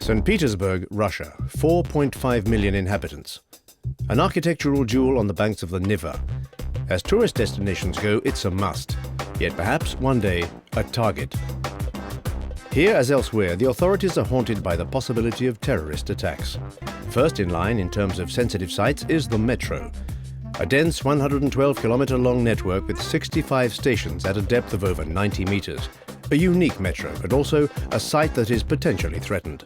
St. Petersburg, Russia, 4.5 million inhabitants. An architectural jewel on the banks of the Neva. As tourist destinations go, it's a must, yet perhaps one day a target. Here, as elsewhere, the authorities are haunted by the possibility of terrorist attacks. First in line in terms of sensitive sites is the metro. A dense 112-kilometer-long network with 65 stations at a depth of over 90 meters. A unique metro, but also a site that is potentially threatened.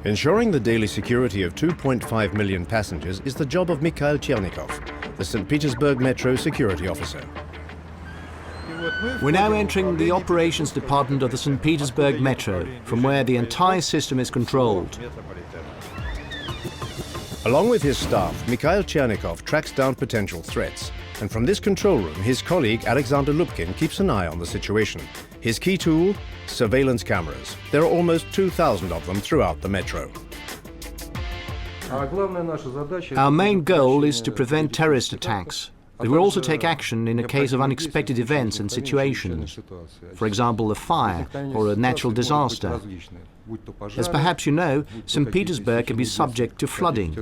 Ensuring the daily security of 2.5 million passengers is the job of Mikhail Chernikov, the St. Petersburg Metro security officer. We're now entering the operations department of the St. Petersburg Metro, from where the entire system is controlled. Along with his staff, Mikhail Chernikov tracks down potential threats. And from this control room, his colleague Alexander Lupkin keeps an eye on the situation. His key tool? Surveillance cameras. There are almost 2,000 of them throughout the metro. Our main goal is to prevent terrorist attacks, but we'll also take action in a case of unexpected events and situations. For example, a fire or a natural disaster. As perhaps you know, St. Petersburg can be subject to flooding.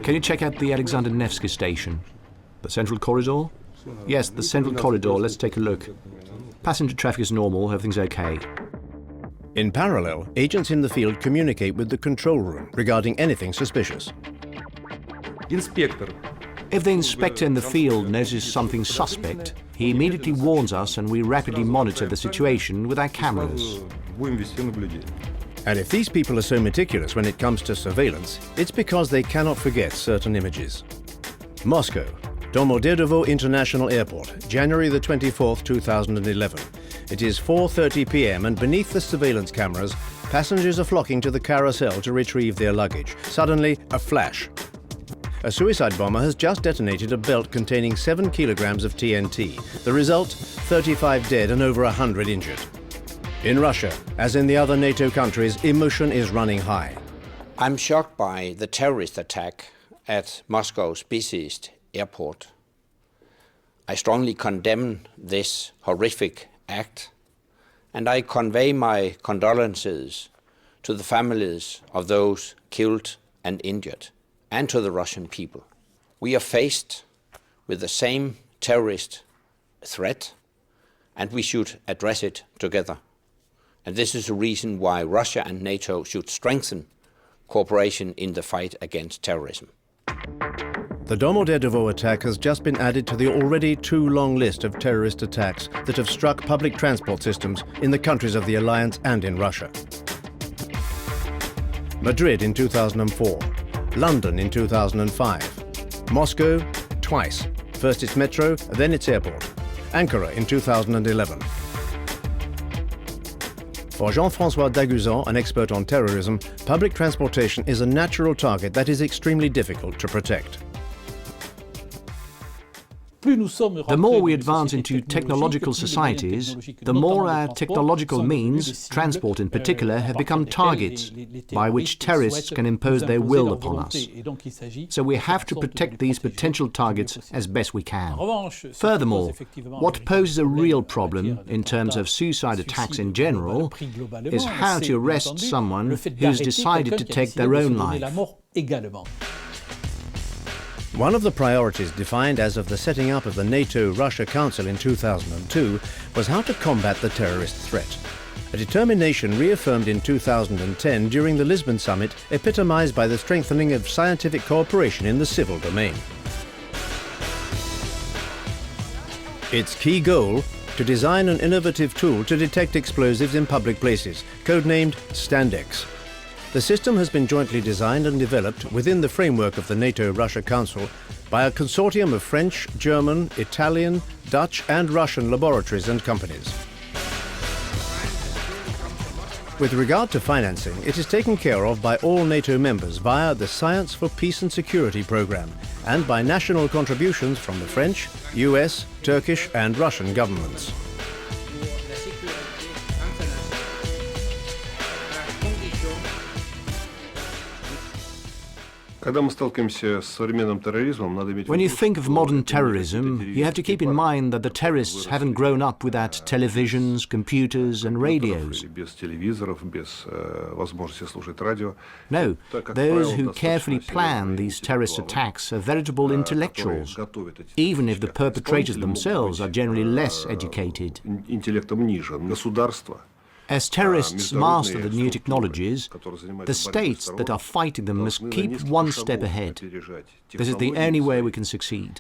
Can you check out the Alexander Nevsky station? The central corridor? Yes, the central corridor. Let's take a look. Passenger traffic is normal, everything's okay. In parallel, agents in the field communicate with the control room regarding anything suspicious. If the inspector in the field notices something suspect, he immediately warns us and we rapidly monitor the situation with our cameras. And if these people are so meticulous when it comes to surveillance, it's because they cannot forget certain images. Moscow, Domodedovo International Airport, January the 24th, 2011. It is 4:30 p.m. and beneath the surveillance cameras, passengers are flocking to the carousel to retrieve their luggage. Suddenly, a flash. A suicide bomber has just detonated a belt containing 7 kilograms of TNT. The result, 35 dead and over 100 injured. In Russia, as in the other NATO countries, emotion is running high. I'm shocked by the terrorist attack at Moscow's busiest airport. I strongly condemn this horrific act, and I convey my condolences to the families of those killed and injured, and to the Russian people. We are faced with the same terrorist threat, and we should address it together. And this is the reason why Russia and NATO should strengthen cooperation in the fight against terrorism. The Domodedovo attack has just been added to the already too long list of terrorist attacks that have struck public transport systems in the countries of the alliance and in Russia. Madrid in 2004, London in 2005, Moscow twice, first its metro, then its airport, Ankara in 2011. For Jean-François Daguzan, an expert on terrorism, public transportation is a natural target that is extremely difficult to protect. The more we advance into technological societies, the more our technological means, transport in particular, have become targets by which terrorists can impose their will upon us. So we have to protect these potential targets as best we can. Furthermore, what poses a real problem in terms of suicide attacks in general is how to arrest someone who's decided to take their own life. One of the priorities defined as of the setting up of the NATO-Russia Council in 2002 was how to combat the terrorist threat. A determination reaffirmed in 2010 during the Lisbon summit, epitomized by the strengthening of scientific cooperation in the civil domain. Its key goal, to design an innovative tool to detect explosives in public places, codenamed Standex. The system has been jointly designed and developed within the framework of the NATO-Russia Council by a consortium of French, German, Italian, Dutch and Russian laboratories and companies. With regard to financing, it is taken care of by all NATO members via the Science for Peace and Security program and by national contributions from the French, US, Turkish and Russian governments. When you think of modern terrorism, you have to keep in mind that the terrorists haven't grown up without televisions, computers and radios. No, those who carefully plan these terrorist attacks are veritable intellectuals, even if the perpetrators themselves are generally less educated. As terrorists master the new technologies, the states that are fighting them must keep one step ahead. This is the only way we can succeed.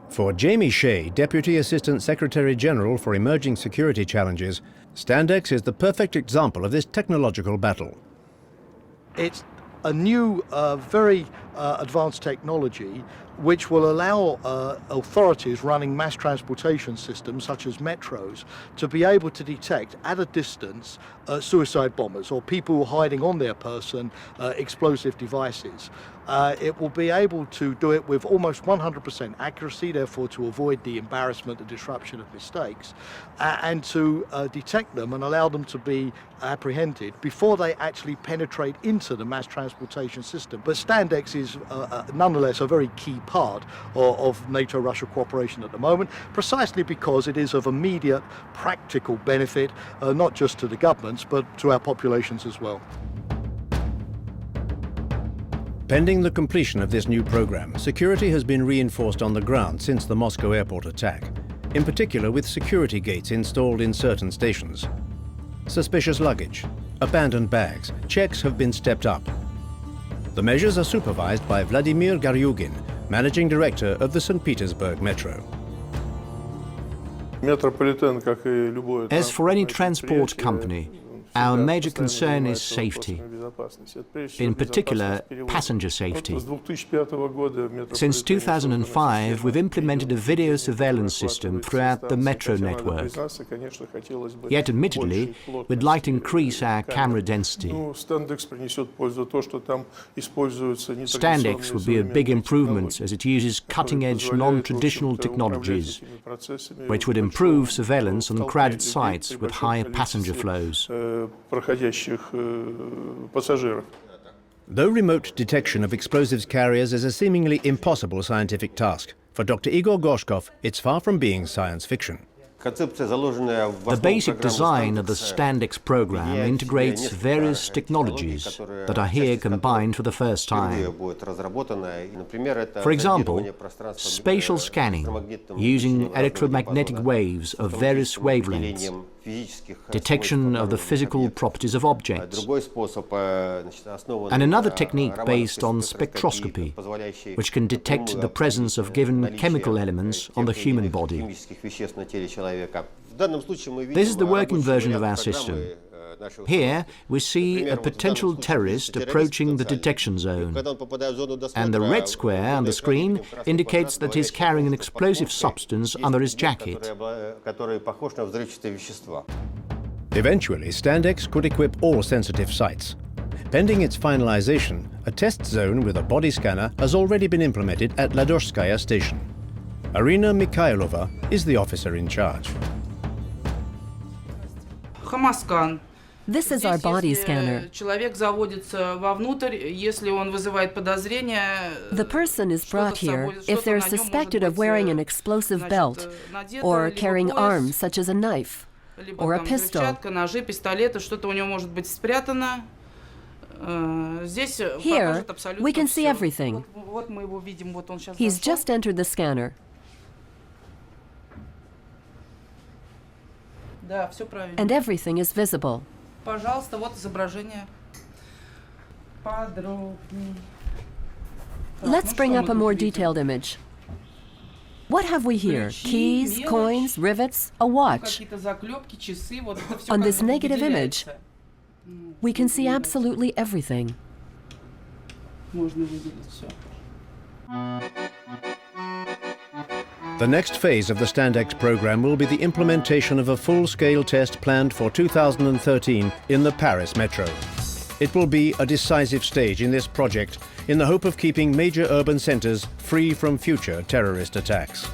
For Jamie Shea, Deputy Assistant Secretary General for Emerging Security Challenges, Standex is the perfect example of this technological battle. It's a new, very advanced technology which will allow authorities running mass transportation systems such as metros to be able to detect at a distance suicide bombers or people hiding on their person explosive devices. It will be able to do it with almost 100% accuracy, therefore to avoid the embarrassment and disruption of mistakes, and to detect them and allow them to be apprehended before they actually penetrate into the mass transportation system. But Standex is nonetheless a very key part of NATO-Russia cooperation at the moment, precisely because it is of immediate practical benefit, not just to the governments, but to our populations as well. Pending the completion of this new program, security has been reinforced on the ground since the Moscow airport attack, in particular with security gates installed in certain stations. Suspicious luggage, abandoned bags, checks have been stepped up. The measures are supervised by Vladimir Garyugin, Managing Director of the St. Petersburg Metro. As for any transport company, our major concern is safety, in particular passenger safety. Since 2005, we've implemented a video surveillance system throughout the metro network. Yet admittedly, we'd like to increase our camera density. Standex would be a big improvement as it uses cutting-edge non-traditional technologies, which would improve surveillance on crowded sites with higher passenger flows. Though remote detection of explosives carriers is a seemingly impossible scientific task, for Dr. Igor Gorshkov, it's far from being science fiction. The basic design of the Standex program integrates various technologies that are here combined for the first time. For example, spatial scanning using electromagnetic waves of various wavelengths, detection of the physical properties of objects, and another technique based on spectroscopy, which can detect the presence of given chemical elements on the human body. This is the working version of our system. Here we see a potential terrorist approaching the detection zone, and the red square on the screen indicates that he's carrying an explosive substance under his jacket. Eventually, Standex could equip all sensitive sites. Pending its finalization, a test zone with a body scanner has already been implemented at Ladoshskaya station. Arina Mikhailova is the officer in charge. This is our body scanner. The person is brought here if they're suspected of wearing an explosive belt or carrying arms such as a knife or a pistol. Here, we can see everything. He's just entered the scanner. And everything is visible. Let's bring up a more detailed image. What have we here? Keys, coins, rivets, a watch. On this negative image, we can see absolutely everything. The next phase of the Standex program will be the implementation of a full-scale test planned for 2013 in the Paris metro. It will be a decisive stage in this project in the hope of keeping major urban centers free from future terrorist attacks.